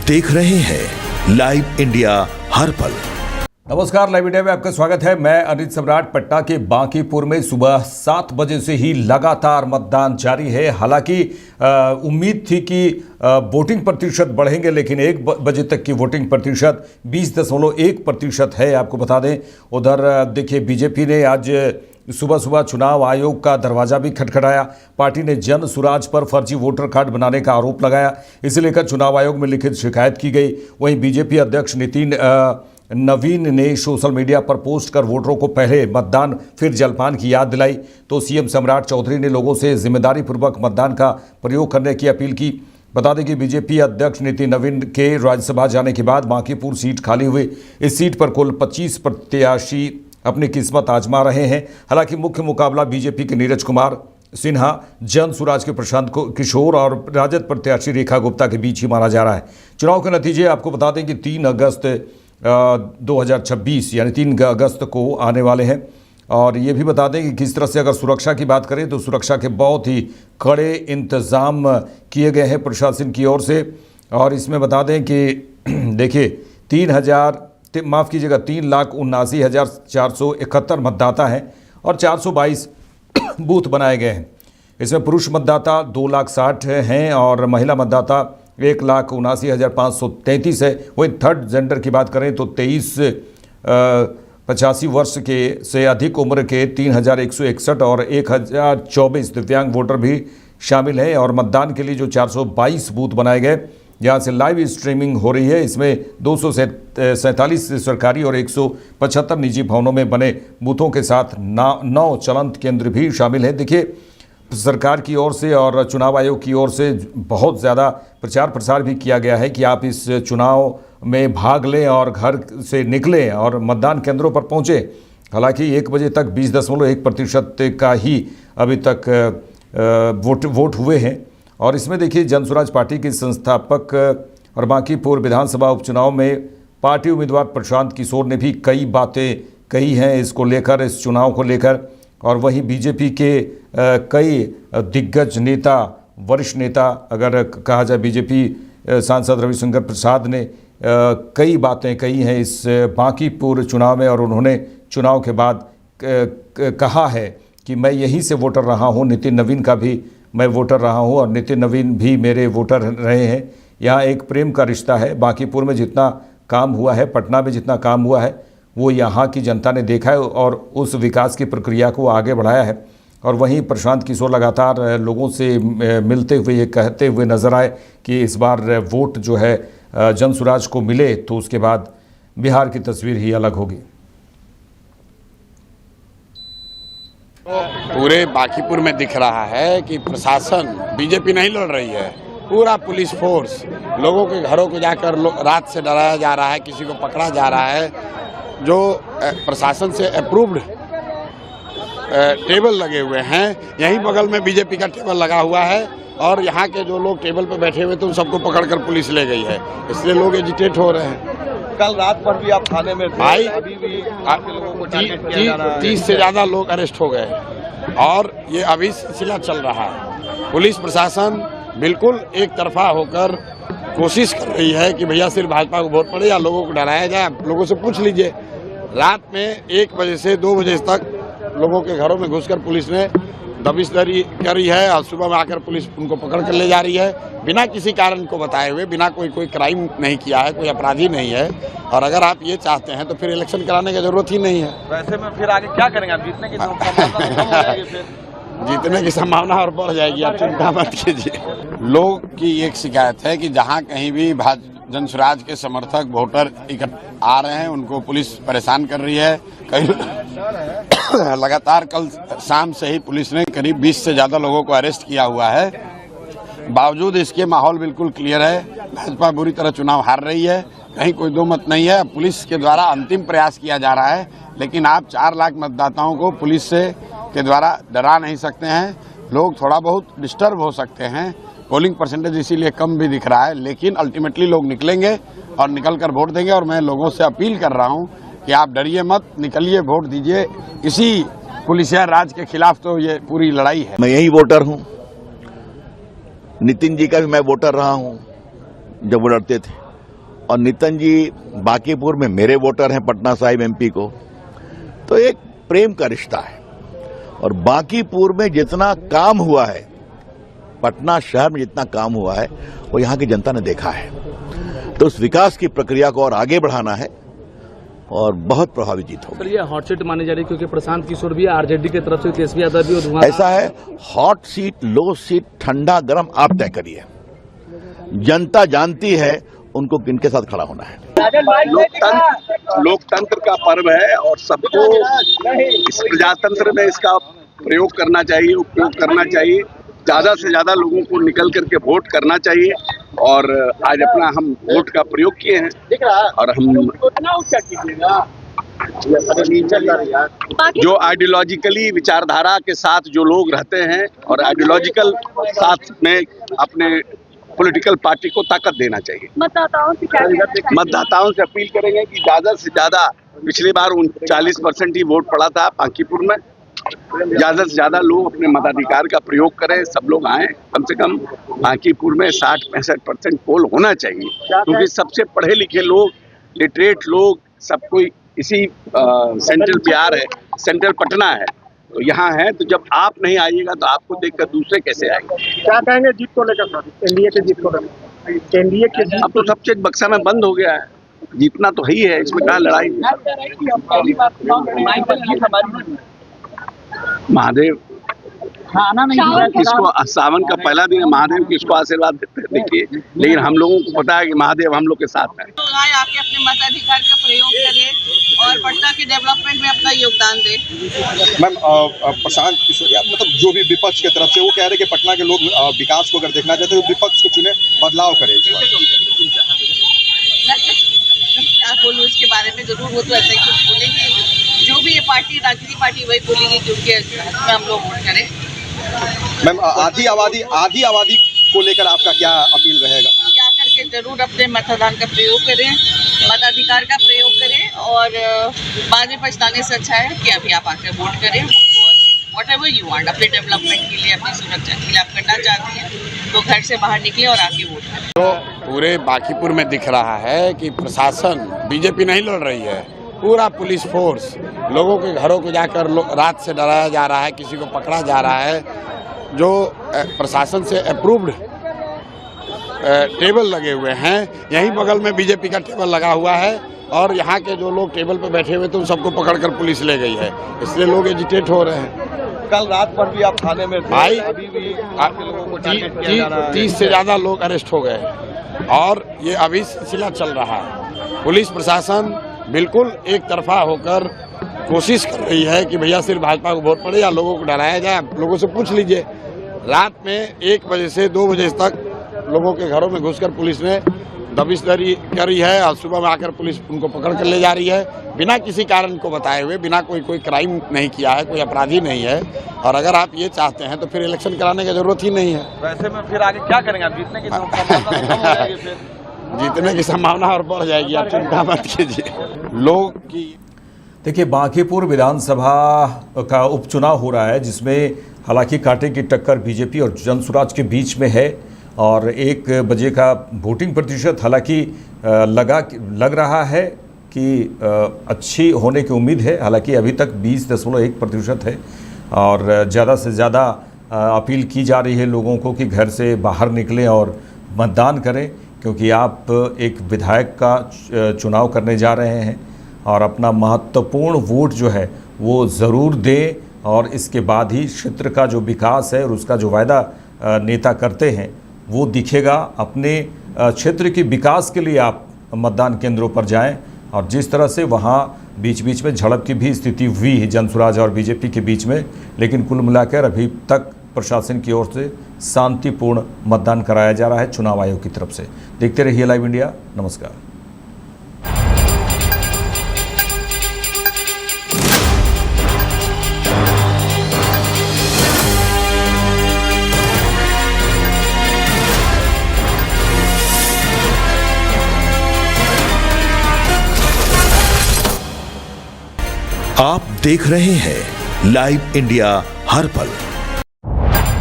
देख रहे हैं लाइव इंडिया हर पल। नमस्कार, लाइव इंडिया में आपका स्वागत है। मैं अनिल सम्राट। पटना के बांकीपुर में सुबह 7 बजे से ही लगातार मतदान जारी है। हालांकि उम्मीद थी कि वोटिंग प्रतिशत बढ़ेंगे, लेकिन 1 बजे तक की वोटिंग प्रतिशत 20.1% है। आपको बता दें, उधर देखिए बीजेपी ने आज सुबह सुबह चुनाव आयोग का दरवाजा भी खटखटाया। पार्टी ने जन सुराज पर फर्जी वोटर कार्ड बनाने का आरोप लगाया। इसे लेकर चुनाव आयोग में लिखित शिकायत की गई। वहीं बीजेपी अध्यक्ष नितिन नवीन ने सोशल मीडिया पर पोस्ट कर वोटरों को पहले मतदान फिर जलपान की याद दिलाई। तो सीएम सम्राट चौधरी ने लोगों से जिम्मेदारी पूर्वक मतदान का प्रयोग करने की अपील की। बता दें कि बीजेपी अध्यक्ष नितिन नवीन के राज्यसभा जाने के बाद बांकीपुर सीट खाली हुई। इस सीट पर कुल 25 प्रत्याशी अपनी किस्मत आजमा रहे हैं। हालांकि मुख्य मुकाबला बीजेपी के नीरज कुमार सिन्हा, जन सुराज के प्रशांत किशोर और राजद प्रत्याशी रेखा गुप्ता के बीच ही माना जा रहा है। चुनाव के नतीजे आपको बता दें कि 3 अगस्त 2026 यानी 3 अगस्त को आने वाले हैं। और ये भी बता दें कि किस तरह से अगर सुरक्षा की बात करें तो सुरक्षा के बहुत ही कड़े इंतज़ाम किए गए हैं प्रशासन की ओर से। और इसमें बता दें कि देखिए 3,79,471 मतदाता हैं और 422 बूथ बनाए गए हैं। इसमें पुरुष मतदाता 2,60,000 हैं और महिला मतदाता 1,79,533 है। वहीं थर्ड जेंडर की बात करें तो 85 वर्ष के से अधिक उम्र के 3,161 और 1,024 दिव्यांग वोटर भी शामिल हैं। और मतदान के लिए जो 422 बूथ बनाए गए, जहाँ से लाइव स्ट्रीमिंग हो रही है, इसमें 247 सरकारी और 175 निजी भवनों में बने बूथों के साथ 9 चलंत केंद्र भी शामिल हैं। देखिए, सरकार की ओर से और चुनाव आयोग की ओर से बहुत ज़्यादा प्रचार प्रसार भी किया गया है कि आप इस चुनाव में भाग लें और घर से निकलें और मतदान केंद्रों पर पहुँचें। हालांकि 1 बजे तक 20.1% का ही अभी तक वोट हुए हैं। और इसमें देखिए जनसुराज पार्टी के संस्थापक और बांकीपुर विधानसभा उपचुनाव में पार्टी उम्मीदवार प्रशांत किशोर ने भी कई बातें कही हैं इसको लेकर, इस चुनाव को लेकर। और वहीं बीजेपी के कई दिग्गज नेता, वरिष्ठ नेता अगर कहा जाए, बीजेपी सांसद रविशंकर प्रसाद ने कई बातें कही हैं इस बांकीपुर चुनाव में। और उन्होंने चुनाव के बाद कहा है कि मैं यहीं से वोटर रहा हूं, नितिन नवीन का भी मैं वोटर रहा हूं और नितिन नवीन भी मेरे वोटर रहे हैं। यहाँ एक प्रेम का रिश्ता है। बांकीपुर में जितना काम हुआ है, पटना में जितना काम हुआ है, वो यहाँ की जनता ने देखा है और उस विकास की प्रक्रिया को आगे बढ़ाया है। और वहीं प्रशांत किशोर लगातार लोगों से मिलते हुए ये कहते हुए नजर आए कि इस बार वोट जो है जनसुराज को मिले तो उसके बाद बिहार की तस्वीर ही अलग होगी। पूरे बांकीपुर में दिख रहा है कि प्रशासन, बीजेपी नहीं लड़ रही है, पूरा पुलिस फोर्स लोगों के घरों को जाकर रात से डराया जा रहा है, किसी को पकड़ा जा रहा है। जो प्रशासन से अप्रूव्ड टेबल लगे हुए हैं, यहीं बगल में बीजेपी का टेबल लगा हुआ है और यहाँ के जो लोग टेबल पे बैठे हुए थे उन सबको पकड़कर पुलिस ले गई है। इसलिए लोग एजिटेट हो रहे हैं। कल रात पर भी आप थाने में थे, भाई अभी भी लोगों को टारगेट किया जा रहा है। 30 से ज़्यादा लोग अरेस्ट हो गए और ये अभी सिलसिला चल रहा है। पुलिस प्रशासन बिल्कुल एक तरफा होकर कोशिश कर रही है कि भैया सिर्फ भाजपा को वोट पड़े या लोगों को डराया जाए। लोगों से पूछ लीजिए, रात में 1 बजे से 2 बजे तक लोगों के घरों में घुसकर पुलिस ने दबिशदारी करी है और सुबह में आकर पुलिस उनको पकड़ कर ले जा रही है, बिना किसी कारण को बताए हुए, बिना कोई क्राइम नहीं किया है, कोई अपराधी नहीं है। और अगर आप ये चाहते हैं तो फिर इलेक्शन कराने की जरूरत ही नहीं है। वैसे में फिर आगे क्या करेंगे आप? जीतने की संभावना कम हो जाएगी फिर? जीतने की संभावना और बढ़ जाएगी, आप चिंता मत कीजिए। लोग की एक शिकायत है कि जहाँ कहीं भी जनसुराज के समर्थक वोटर आ रहे हैं, उनको पुलिस परेशान कर रही है। कई लगातार कल शाम से ही पुलिस ने करीब 20 से ज्यादा लोगों को अरेस्ट किया हुआ है। बावजूद इसके माहौल बिल्कुल क्लियर है, भाजपा बुरी तरह चुनाव हार रही है, कहीं कोई दो मत नहीं है। पुलिस के द्वारा अंतिम प्रयास किया जा रहा है, लेकिन आप 4 लाख मतदाताओं को पुलिस के द्वारा डरा नहीं सकते हैं। लोग थोड़ा बहुत डिस्टर्ब हो सकते हैं, पोलिंग परसेंटेज इसीलिए कम भी दिख रहा है, लेकिन अल्टीमेटली लोग निकलेंगे और निकलकर वोट देंगे। और मैं लोगों से अपील कर रहा हूं कि आप डरिए मत, निकलिए, वोट दीजिए। इसी पुलिसिया राज के खिलाफ तो ये पूरी लड़ाई है। मैं यही वोटर हूं, नितिन जी का भी मैं वोटर रहा हूं जब वो लड़ते थे। और नितिन जी बांकीपुर में मेरे वोटर हैं पटना साहिब एमपी को, तो एक प्रेम का रिश्ता है। और बांकीपुर में जितना काम हुआ है, पटना शहर में जितना काम हुआ है, वो यहाँ की जनता ने देखा है। तो उस विकास की प्रक्रिया को और आगे बढ़ाना है और बहुत प्रभावी जीत होगी। सर, ये हॉट सीट मानी जा रही है क्योंकि प्रशांत किशोर भी आरजेडी की तरफ से, तेजस्वी यादव भी, और ऐसा है, हॉट सीट, लो सीट, ठंडा गर्म आप तय करिए। जनता जानती है उनको किनके साथ खड़ा होना है। लोकतंत्र का पर्व है और सबको इस प्रजातंत्र में इसका प्रयोग करना चाहिए, उपयोग करना चाहिए। ज्यादा से ज्यादा लोगों को निकल करके वोट करना चाहिए और आज अपना हम वोट का प्रयोग किए हैं और हम जो आइडियोलॉजिकली विचारधारा के साथ जो लोग रहते हैं और आइडियोलॉजिकल साथ में अपने पॉलिटिकल पार्टी को ताकत देना चाहिए। मतदाताओं से अपील करेंगे कि ज्यादा से ज्यादा, पिछली बार 40% ही वोट पड़ा था बांकीपुर में, ज्यादा से ज्यादा लोग अपने मताधिकार का प्रयोग करें, सब लोग आए। कम से कम बांकीपुर में 60-65% पोल होना चाहिए, क्योंकि सबसे पढ़े लिखे लोग, लिटरेट लोग, सब कोई इसी सेंट्रल बिहार है, सेंट्रल पटना है, तो यहाँ है। तो जब आप नहीं आइएगा तो आपको देखकर दूसरे कैसे आएंगे? क्या कहेंगे जीत को लेकर सर? एनडीए के जीत को लेकर, एनडीए के जीत। अब तो सब चीज बक्सा में बंद हो गया है, जीतना तो ही है, इसमें क्या लड़ाई? महादेव किसको, सावन का पहला दिन महादेव किसको आशीर्वाद देते हैं देखिए, लेकिन हम लोगों को पता है कि महादेव हम लोग के साथ है। आके अपने मताधिकार का प्रयोग करें और पटना के डेवलपमेंट में अपना योगदान दें। मैम, प्रशांत किशोर मतलब जो भी विपक्ष की तरफ से वो कह रहे हैं कि पटना के लोग विकास को अगर देखना चाहते हैं तो विपक्ष को चुने, बदलाव करे। क्या बोलूं इसके बारे में, जरूर वो तो ऐसा ही कुछ बोलेंगे। जो भी ये पार्टी, राजनीतिक पार्टी, वही बोलेंगे क्योंकि इसमें हम लोग वोट करें। मैम, आधी आबादी को लेकर आपका क्या अपील रहेगा? क्या करके जरूर अपने मतदान का प्रयोग करें, मताधिकार का प्रयोग करें और बाद में पछताने से अच्छा है कि अभी आप आकर वोट करें। व्हाटएवर यू वांट, अपने डेवलपमेंट के लिए, अपनी सुरक्षा के लिए आप करना चाहते हैं तो घर से बाहर निकले और आके वोट करें। तो पूरे बांकीपुर में दिख रहा है कि प्रशासन, बीजेपी नहीं लड़ रही है, पूरा पुलिस फोर्स लोगों के घरों को जाकर रात से डराया जा रहा है, किसी को पकड़ा जा रहा है। जो प्रशासन से अप्रूव्ड टेबल लगे हुए हैं, यहीं बगल में बीजेपी का टेबल लगा हुआ है और यहाँ के जो लोग टेबल पे बैठे हुए थे उन सबको पकड़कर पुलिस ले गई है, इसलिए लोग एजिटेट हो रहे हैं। कल रात पर भी आप थाने में भाई, अभी भी 30 से ज़्यादा लोग अरेस्ट हो गए और ये अभी सिलसिला चल रहा है। पुलिस प्रशासन बिल्कुल एक तरफा होकर कोशिश कर रही है कि भैया सिर्फ भाजपा को वोट पड़े या लोगों को डराया जाए। लोगों से पूछ लीजिए, रात में 1 बजे से 2 बजे तक लोगों के घरों में घुसकर पुलिस ने दबिशदारी करी है और सुबह में आकर पुलिस उनको पकड़ कर ले जा रही है, बिना किसी कारण को बताए हुए, बिना कोई क्राइम नहीं किया है, कोई अपराधी नहीं है। और अगर आप ये चाहते हैं तो फिर इलेक्शन कराने की जरूरत ही नहीं है। वैसे में फिर आगे क्या करेंगे आप? जीतने की संभावना जीतने की संभावना और बढ़ जाएगी, आप चिंता मत कीजिए। लोग की देखिए, बांकीपुर विधानसभा का उपचुनाव हो रहा है, जिसमें हालांकि कांटे की टक्कर बीजेपी और जनसुराज के बीच में है और 1 बजे का वोटिंग प्रतिशत हालांकि लग रहा है कि अच्छी होने की उम्मीद है। हालांकि अभी तक 20.1% है और ज़्यादा से ज़्यादा अपील की जा रही है लोगों को कि घर से बाहर निकलें और मतदान करें, क्योंकि आप एक विधायक का चुनाव करने जा रहे हैं और अपना महत्वपूर्ण वोट जो है वो ज़रूर दें और इसके बाद ही क्षेत्र का जो विकास है और उसका जो वायदा नेता करते हैं वो दिखेगा। अपने क्षेत्र के विकास के लिए आप मतदान केंद्रों पर जाएं और जिस तरह से वहाँ बीच बीच में झड़प की भी स्थिति हुई है जनसुराज और बीजेपी के बीच में, लेकिन कुल मिलाकर अभी तक प्रशासन की ओर से शांतिपूर्ण मतदान कराया जा रहा है चुनाव आयोग की तरफ से। देखते रहिए लाइव इंडिया। नमस्कार। आप देख रहे हैं लाइव इंडिया हर पल।